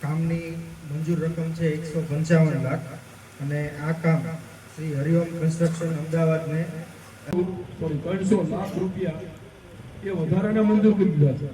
કામની મંજૂર રકમ છે 155 લાખ અને આ કામ શ્રી હરિઓમ કન્સ્ટ્રક્શન અમદાવાદને 300 લાખ રૂપિયા એ વધારાના મંજૂર કરી દીધા છે।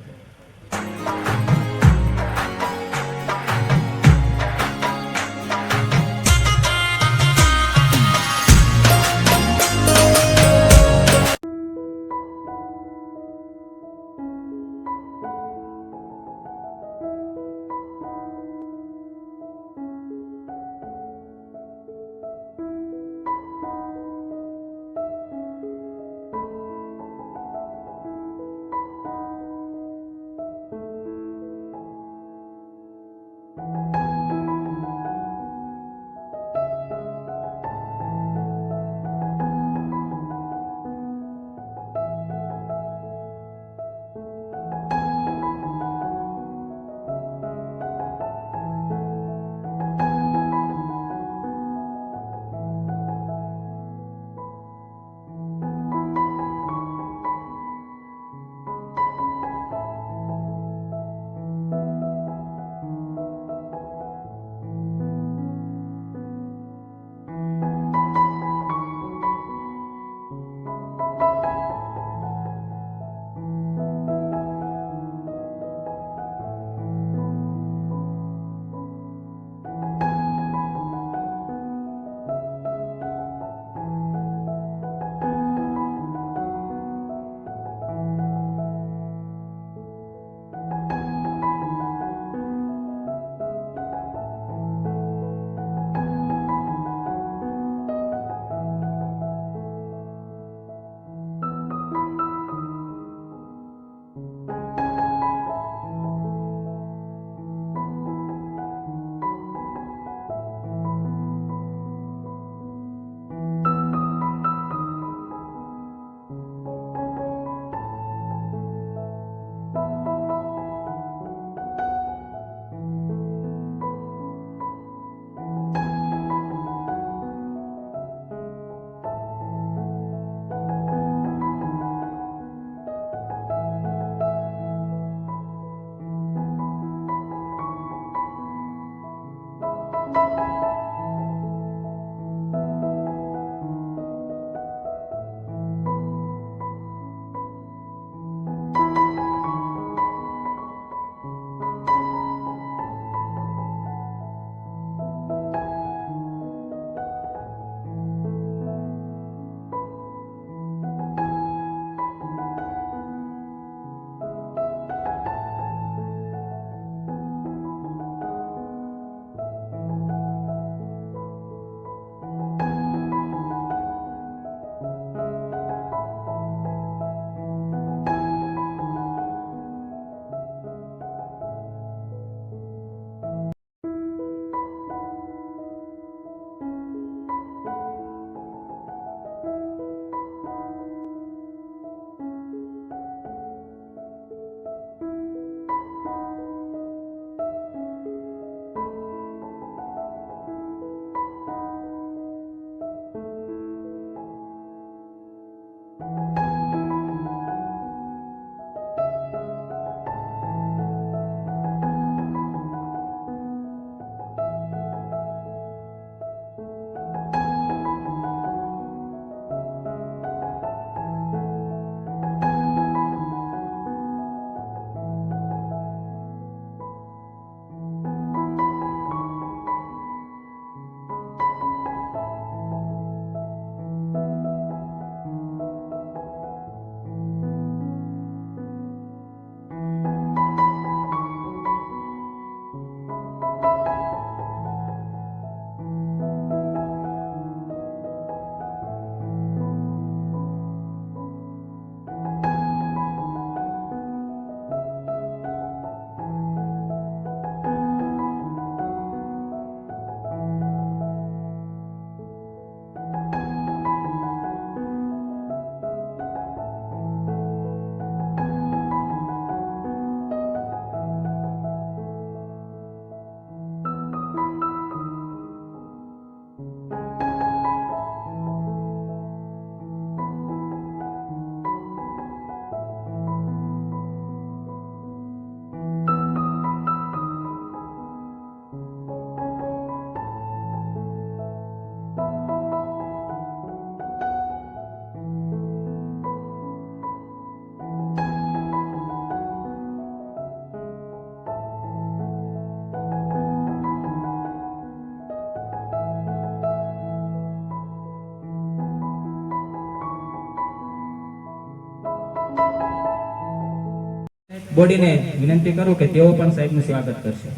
બોડીને વિનંતી કરું કે તેઓ પણ સાહેબનું સ્વાગત કરશે.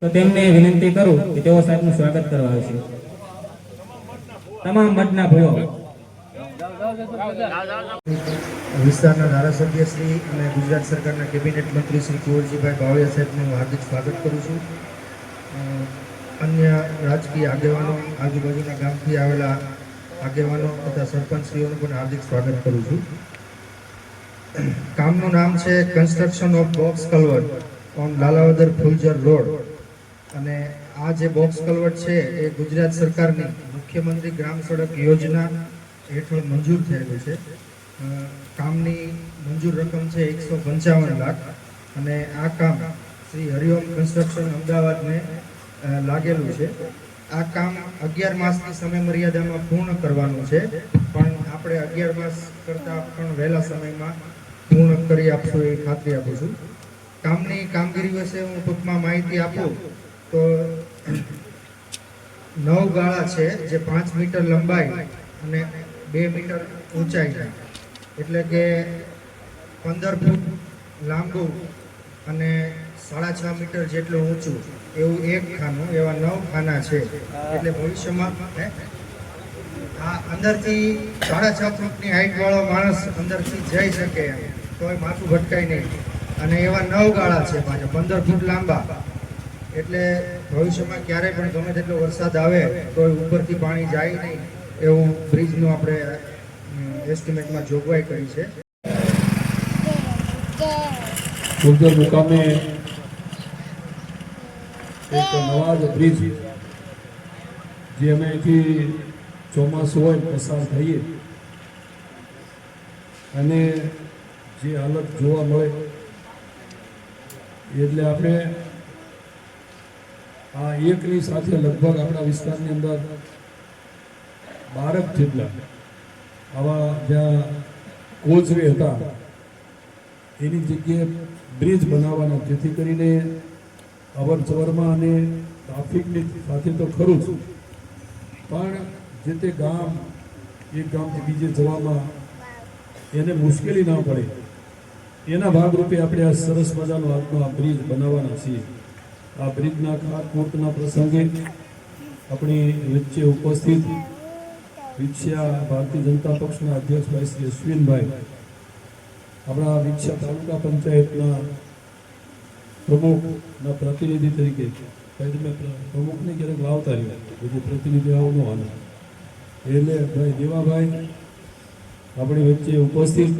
તો તેમને વિનંતી કરું કે તેઓ સાહેબનું સ્વાગત કરવા આવશે. તમામ મઠના ભાઈઓ, વિસ્તારના ધારાસભ્ય શ્રી અને ગુજરાત સરકારના કેબિનેટ મંત્રી શ્રી કુંવરજીભાઈ બાવળિયા સાહેબનું હું હાર્દિક સ્વાગત કરું છું. અન્ય રાજકીય આગેવાનો, આજુબાજુના ગામથી આવેલા આગેવાનો તથા સરપંચશ્રીઓનું પણ હાર્દિક સ્વાગત કરું છું. કામનું નામ છે construction of box culvert on Lalavadar Fuljar road, અને આ જે બોક્સ કલ્વર્ટ છે એ ગુજરાત સરકારની મુખ્યમંત્રી ગ્રામ સડક યોજના હેઠળ મંજૂર થયેલું છે. કામની મંજૂર રકમ છે 155 લાખ, અને આ કામ શ્રી હરિઓમ કન્સ્ટ્રક્શન અમદાવાદને લાગેલું છે. આ કામ 11 માસની સમય મર્યાદામાં પૂર્ણ કરવાનું છે, પણ આપણે 11 માસ કરતાં પણ વહેલા સમયમાં પૂર્ણ કરી આપશું એ ખાતરી આપું છું. કામની કામગીરી વિશે હું ટૂંકમાં માહિતી આપું તો 9 ગાળા છે જે 5 મીટર લંબાઈ અને 2 મીટર ઊંચાઈ, એટલે કે 15 ફૂટ લાંબુ અને 6.5 મીટર જેટલું ઊંચું એવું એક ખાનું, એવા 9 ખાના છે. એટલે ભવિષ્યમાં આ અંદરથી 6.5 ફૂટની હાઈટ વાળો માણસ અંદરથી જઈ શકે એમ, તોય માથું ભટકાય નહીં. અને એવા 9 ગાળા છે પાછા 15 ફૂટ લાંબા, એટલે ભવિષ્યમાં ક્યારેય પણ ગમે તેટલો વરસાદ આવે તો ઉપરથી પાણી જાય નહીં એવું બ્રિજનું આપણે એસ્ટિમેટમાં જોગવાઈ કરી છે. ફુલજર મુકામે એક નવા જ બ્રિજ, જે અમે અહીંથી ચોમાસું હોય પસાર થઈએ અને જે હાલત જોવા મળે, એટલે આપણે આ એકની સાથે લગભગ આપણા વિસ્તારની અંદર 12 જેટલા આવા જ્યાં કોચવે હતા એની જગ્યાએ બ્રિજ બનાવવાના, જેથી કરીને અવર જવરમાં અને ટ્રાફિકની સાથે તો ખરું જ, પણ જે તે ગામ એક ગામથી બીજે જવામાં એને મુશ્કેલી ના પડે એના ભાગરૂપે આપણે આ સરસ મજાનો આજનો આ બ્રિજ બનાવવાના છીએ. આ બ્રિજના ખાતમુહૂર્તના પ્રસંગે આપણી વચ્ચે ઉપસ્થિત વિછિયા ભારતીય જનતા પક્ષના અધ્યક્ષ ભાઈ શ્રી અશ્વિનભાઈ, આપણા વિછિયા તાલુકા પંચાયતના પ્રમુખના પ્રતિનિધિ તરીકે, તમે પ્રમુખને ક્યારેક લાવતા રહ્યો, બીજું પ્રતિનિધિ આવવાનો હાલ, એટલે ભાઈ દેવાભાઈ આપણી વચ્ચે ઉપસ્થિત,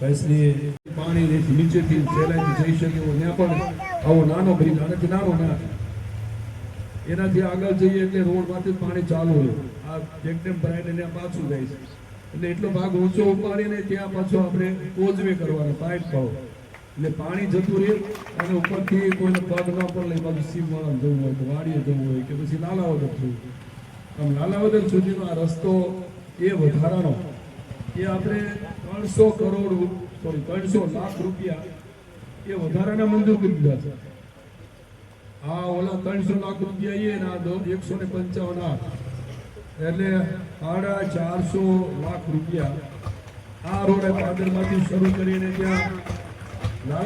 ભાઈ શ્રી પાણી નીચેથી સહેલાઈથી જઈ શકે એવો ત્યાં પણ આવો નાનો બ્રિજ, આનાથી નાનો ના, એનાથી આગળ જઈએ એટલે રોડમાંથી પાણી ચાલુ હોય, આ ચેકડેમ ભરાઈને ત્યાં પાછું જાય છે, એટલે એટલો ભાગ ઊંચો ઉપાડીને ત્યાં પાછો આપણે કોઝવે કરવાનો, પાઇપ પાડો, એટલે પાણી જતું રહે અને ઉપરથી કોઈને પગ ન પણ લઈ બાજુ સીમવાળા જવું હોય, વાડીએ જવું હોય કે પછી લાલાવદર જવું, આમ લાલાવદર સુધીનો આ રસ્તો એ વધારાનો એ આપણે 300 લાખ રૂપિયા એ વધારાના મંજૂર કરી દીધા છે. આ ઓલા 300 લાખ રૂપિયા એ ના 155 લાખ, એટલે 450 લાખ રૂપિયા આ રોડ પાદરમાંથી શરૂ કરીને ત્યાં લાલા